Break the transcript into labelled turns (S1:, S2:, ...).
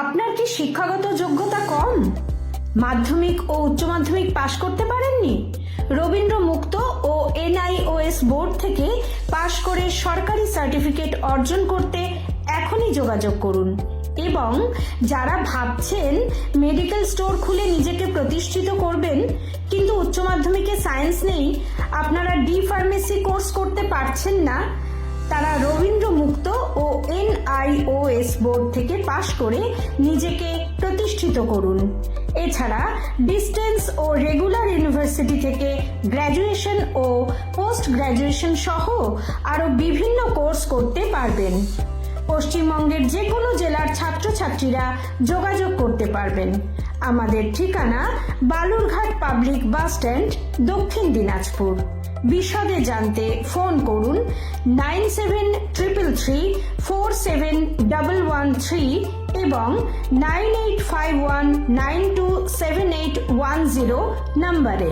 S1: আপনার কি শিক্ষাগত যোগ্যতা কম? মাধ্যমিক ও উচ্চ মাধ্যমিক পাশ করতে পারেননি? রবীন্দ্র মুক্ত ও NIOS বোর্ড থেকে পাশ করে সরকারি সার্টিফিকেট অর্জন করতে এখনই যোগাযোগ করুন। এবং যারা ভাবছেন মেডিকেল স্টোর খুলে নিজেকে প্রতিষ্ঠিত করবেন কিন্তু উচ্চ মাধ্যমিকে সায়েন্স নেই, আপনারা ডি-ফার্মেসি কোর্স করতে পারছেন না, তারা রবীন্দ্র মুক্ত ও NIOS বোর্ড থেকে পাশ করে নিজেকে প্রতিষ্ঠিত করুন। এছাড়া ডিস্টেন্স ও রেগুলার ইউনিভার্সিটি থেকে গ্র্যাজুয়েশন ও পোস্ট গ্র্যাজুয়েশন সহ আরও বিভিন্ন কোর্স করতে পারবেন। পশ্চিমবঙ্গের যে কোনো জেলার ছাত্রছাত্রীরা যোগাযোগ করতে পারবেন। আমাদের ঠিকানা বালুরঘাট পাবলিক বাস স্ট্যান্ড, দক্ষিণ দিনাজপুর। বিশদে জানতে ফোন করুন 9733347113 এবং 9851927810 নম্বরে।